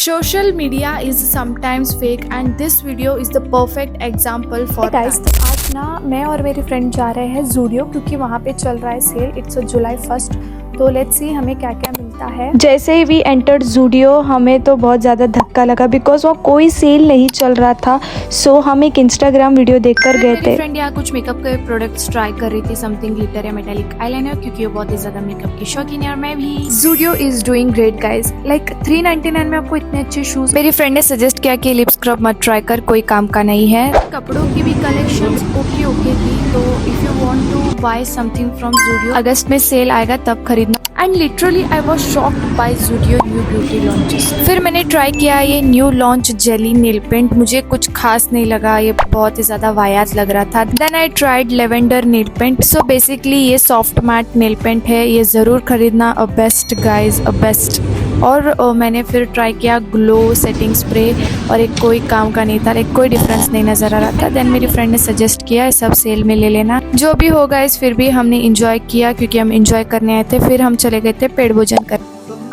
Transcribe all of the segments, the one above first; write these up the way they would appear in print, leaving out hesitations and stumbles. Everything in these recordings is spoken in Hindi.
Social media is sometimes fake and this video is the perfect example for guys, that. तो आज ना मैं और मेरी फ्रेंड जा रहे हैं ज़ूडियो क्योंकि वहाँ पे चल रहा है सेल। इट्स जुलाई 1। तो लेट्स सी हमें क्या क्या मिलता है। जैसे ही वी एंटर्ड ज़ूडियो हमें तो बहुत ज़्यादा धक्का लगा बिकॉज वहाँ कोई सेल नहीं चल रहा था। सो हम एक इंस्टाग्राम वीडियो देखकर गए थे। मेरी फ्रेंड यहाँ कुछ मेकअप के प्रोडक्ट्स ट्राई कर रही थी, समथिंग ग्लिटर या मेटालिक आईलाइनर, क्योंकि वो बहुत ही ज्यादा मेकअप की शौकीन है और मैं भी। Zudio is doing great guys, like 399 में आपको इतने अच्छे शूज। मेरी फ्रेंड ने सजेस्ट किया कि लिप स्क्रब मत ट्राई कर, कोई काम का नहीं है। कपड़ों की भी कलेक्शंस ओके थी, तो if you want to buy something from Zudio, अगस्त में सेल आएगा तब खरीदना। And literally I was shocked by Zudio new beauty launches. फिर मैंने ट्राई किया ये new launch jelly nail paint, मुझे कुछ खास नहीं लगा, ये बहुत ही ज्यादा वायात लग रहा था। Then I tried lavender nail paint. So basically ये सॉफ्ट मैट नेल पेंट है, ये जरूर खरीदना, uh best guys, uh best. और मैंने फिर ट्राई किया ग्लो सेटिंग स्प्रे, और एक कोई काम का नहीं था, एक कोई डिफरेंस नहीं नज़र आ रहा था। देन मेरी फ्रेंड ने सजेस्ट किया ये सब सेल में ले लेना। जो भी होगा इस, फिर भी हमने इंजॉय किया क्योंकि हम इंजॉय करने आए थे। फिर हम चले गए थे पेड़ भोजन कर।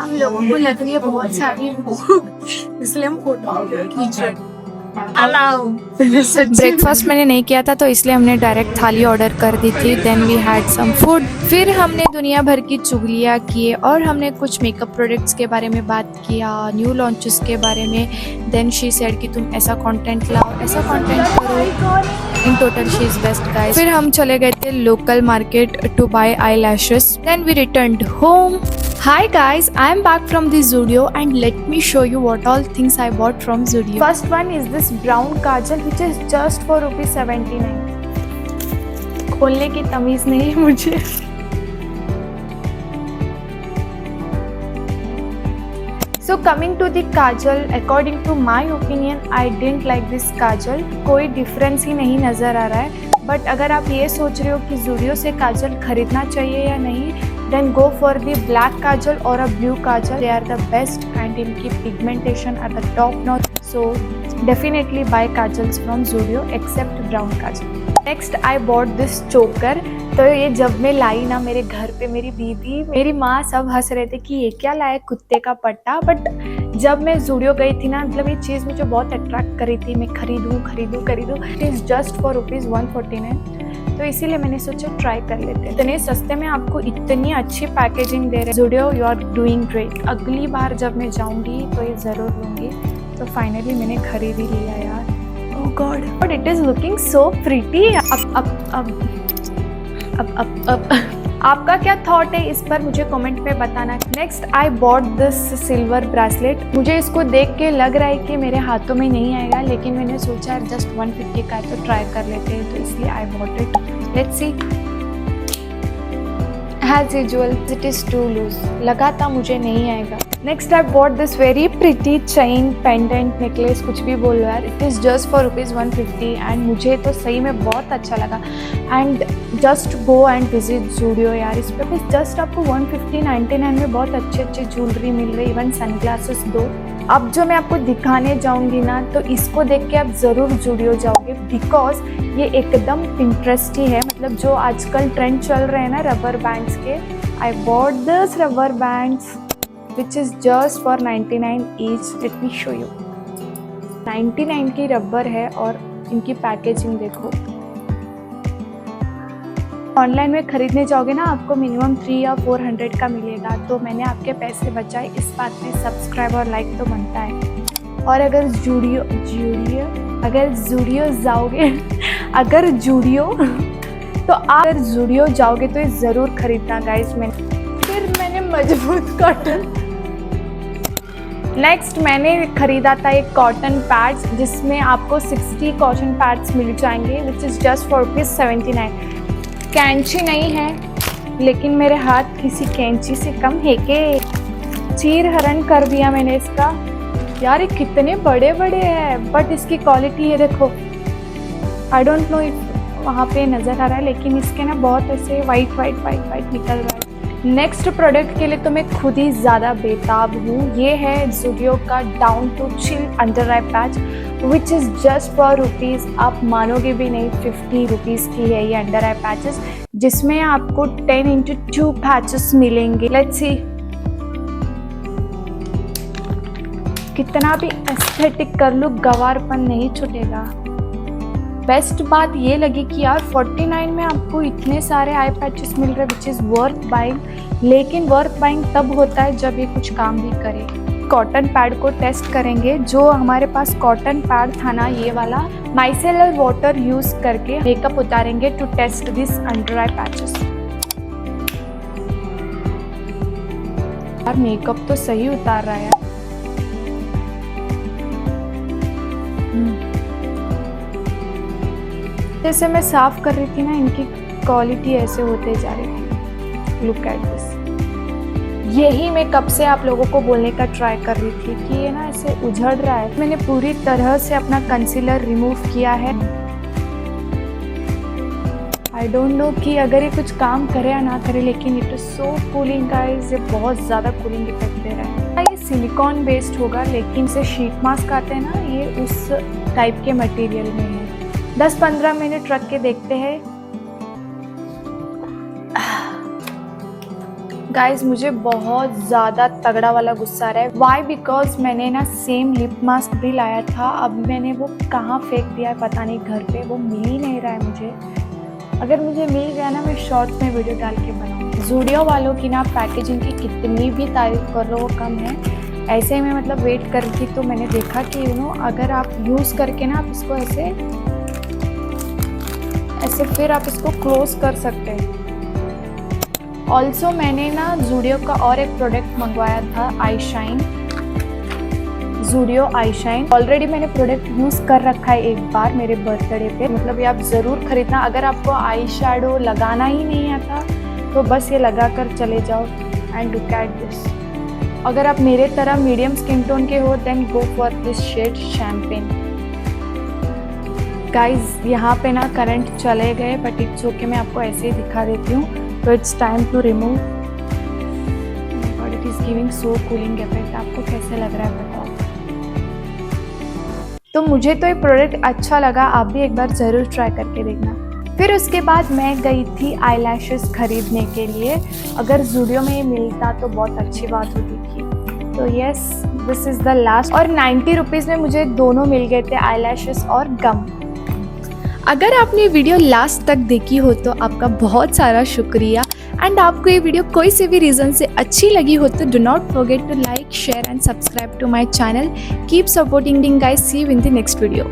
हम लोगों को लग रही है बहुत सारी भूख, इसलिए हम फोटो खींच रहे हैं। ब्रेकफास्ट मैंने नहीं किया था तो इसलिए हमने डायरेक्ट थाली ऑर्डर कर दी थी। Then we had some food. फिर हमने दुनिया भर की चुगलियाँ किए और हमने कुछ मेकअप प्रोडक्ट्स के बारे में बात किया, न्यू लॉन्चेस के बारे में। देन शी सेड कि तुम ऐसा कंटेंट लाओ, ऐसा कंटेंट करो। In total she is best guys. फिर हम चले गए थे local market to buy eyelashes. Then we returned home. Hi guys, I am back from the Zudio and let me show you what all things I bought from Zudio. First one is this brown kajal which is just for ₹79. खोलने की तमीज नहीं है मुझे। So coming to the kajal, according to my opinion, I didn't like this kajal. कोई डिफरेंस ही नहीं नज़र आ रहा है। बट अगर आप ये सोच रहे हो कि ज़ूडियो से काजल खरीदना चाहिए या नहीं, then go for the black kajal और a blue kajal. They are the best and इनकी pigmentation are the top notch. So definitely buy kajals from Zudio except brown kajal. Next I bought this choker. तो ये जब मैं लाई ना मेरे घर पे, मेरी दीदी, मेरी माँ सब हंस रहे थे कि ये क्या लाया, कुत्ते का पट्टा। बट जब मैं ज़ूडियो गई थी ना, मतलब ये चीज़ मुझे बहुत अट्रैक्ट करी थी, मैं खरीदूँ। It is just for ₹149। तो इसीलिए मैंने सोचा ट्राई कर लेते हैं। इतने सस्ते में आपको इतनी अच्छी पैकेजिंग दे रहे हैं Zudio, you are doing great. अगली बार जब मैं जाऊँगी तो ये ज़रूर लूँगी। तो फाइनली मैंने खरीद ही लिया यार। Oh god, but it is looking so pretty. अब आपका क्या थॉट है इस पर, मुझे कमेंट में बताना। Next I bought this silver bracelet. मुझे इसको देख के लग रहा है कि मेरे हाथों में नहीं आएगा, लेकिन मैंने सोचा जस्ट 150 का है तो ट्राई कर लेते हैं, तो इसलिए I bought it. Let's see. As usual it is too loose, लगा था मुझे नहीं आएगा। Next I bought this very pretty chain pendant necklace, कुछ भी बोलो यार। It is just for ₹150 and मुझे तो सही में बहुत अच्छा लगा। And just go and visit Zudio यार। इस पर बस जस्ट आपको 150-99 में बहुत अच्छे ज्वेलरी मिल रही, इवन सनग्लासेस दो। अब जो मैं आपको दिखाने जाऊंगी ना, तो इसको देख के आप ज़रूर ज़ूडियो जाओगे बिकॉज ये एकदम पिंटरेस्टी है। मतलब जो आजकल ट्रेंड चल रहे हैं ना रबर बैंड्स के, आई bought this rubber bands which is just for 99 each. Let me show you. 99 की रबर है और इनकी पैकेजिंग देखो। ऑनलाइन में खरीदने जाओगे ना, आपको मिनिमम 300 या 400 का मिलेगा। तो मैंने आपके पैसे बचाए, इस बात में सब्सक्राइब और लाइक तो बनता है। और अगर ज़ूडियो जाओगे अगर ज़ूडियो जाओगे तो ये ज़रूर खरीदना गाइस। मैंने मजबूत कॉटन। नेक्स्ट मैंने खरीदा था एक कॉटन पैड्स, जिसमें आपको 60 कॉटन पैड्स मिल जाएंगे विच इज़ जस्ट फॉर ₹79। कैंची नहीं है, लेकिन मेरे हाथ किसी कैंची से कम है के। चीर हरण कर दिया मैंने इसका। यार ये कितने बड़े बड़े हैं, बट इसकी क्वालिटी है देखो। आई डोंट नो इफ वहाँ पे नज़र आ रहा है, लेकिन इसके ना बहुत ऐसे वाइट निकल रहा है। नेक्स्ट प्रोडक्ट के लिए तो मैं खुद ही ज़्यादा बेताब हूँ। ये है ज़ूडियो का down to chill under eye patch which is just for ₹, आप मानोगे भी नहीं, ₹50 की है ये अंडर आई पैचेस, जिसमें आपको 10x2 पैचेस मिलेंगे। लेट्स सी कितना भी एस्थेटिक कर लूँ गवारपन नहीं छूटेगा। बेस्ट बात ये लगी कि यार 49 में आपको इतने सारे आई पैचेस मिल रहे विच इज़ वर्थ बाइंग। लेकिन वर्थ बाइंग तब होता है जब ये कुछ काम भी करे। कॉटन पैड को टेस्ट करेंगे। जो हमारे पास कॉटन पैड था ना, ये वाला, माइसेलर वाटर यूज करके मेकअप उतारेंगे to test this under eye patches. यार मेकअप तो सही उतार रहा है। जैसे मैं साफ कर रही थी ना, इनकी क्वालिटी ऐसे होते जा रही थी। Look at this. यही मैं कब से आप लोगों को बोलने का ट्राई कर रही थी कि ये ना ऐसे उझड़ रहा है। मैंने पूरी तरह से अपना कंसीलर रिमूव किया है। आई डोंट नो कि अगर ये कुछ काम करे या ना करे, लेकिन it is so cooling guys. ये बहुत ज़्यादा कूलिंग इफेक्ट दे रहा है। ये सिलिकॉन बेस्ड होगा, लेकिन से शीट मास्क आते हैं ना, ये उस टाइप के मटेरियल में है। 10-15 मिनट रख के देखते हैं। गाइज मुझे बहुत ज़्यादा तगड़ा वाला गुस्सा आ रहा है। वाई? बिकॉज मैंने ना सेम लिप मास्क भी लाया था। अब मैंने वो कहाँ फेंक दिया है पता नहीं, घर पे वो मिल ही नहीं रहा है मुझे। अगर मुझे मिल गया ना, मैं शॉर्ट्स में वीडियो डाल के बनाऊँगी। ज़ूडियो वालों की ना पैकेजिंग की कितनी भी तारीफ कर लो वो कम है। ऐसे ही मैं मतलब वेट कर रही थी तो मैंने देखा कि अगर आप यूज़ करके ना आप इसको ऐसे फिर आप इसको क्लोज कर सकते हैं। ऑल्सो मैंने ना ज़ूडियो का और एक प्रोडक्ट मंगवाया था, आई शाइन, ज़ूडियो आई शाइन। ऑलरेडी मैंने प्रोडक्ट यूज़ कर रखा है एक बार मेरे बर्थडे पे। मतलब ये आप ज़रूर खरीदना। अगर आपको आई शैडो लगाना ही नहीं आता तो बस ये लगा कर चले जाओ। And look at this. अगर आप मेरे तरह मीडियम स्किन टोन के हो then go for this shade champagne. Guys यहाँ पे ना करंट चले गए, बट इट्स ओके, मैं आपको ऐसे ही दिखा देती हूँ। तो it's time to remove, but it is giving so cooling effect. आपको कैसे लग रहा है बताओ। तो मुझे तो ये प्रोडक्ट अच्छा लगा, आप भी एक बार ज़रूर ट्राई करके देखना। फिर उसके बाद मैं गई थी आई लैशेस खरीदने के लिए। अगर ज़ूडियो में ये मिलता तो बहुत अच्छी बात होती थी। तो yes, this is the last. और 90 रुपीज़ में मुझे दोनों मिल गए थे, आई लैशेस और गम। अगर आपने वीडियो लास्ट तक देखी हो तो आपका बहुत सारा शुक्रिया। एंड आपको ये वीडियो कोई से भी रीज़न से अच्छी लगी हो तो do not forget to like, share and subscribe to my channel. Keep supporting guys. See you in the next video.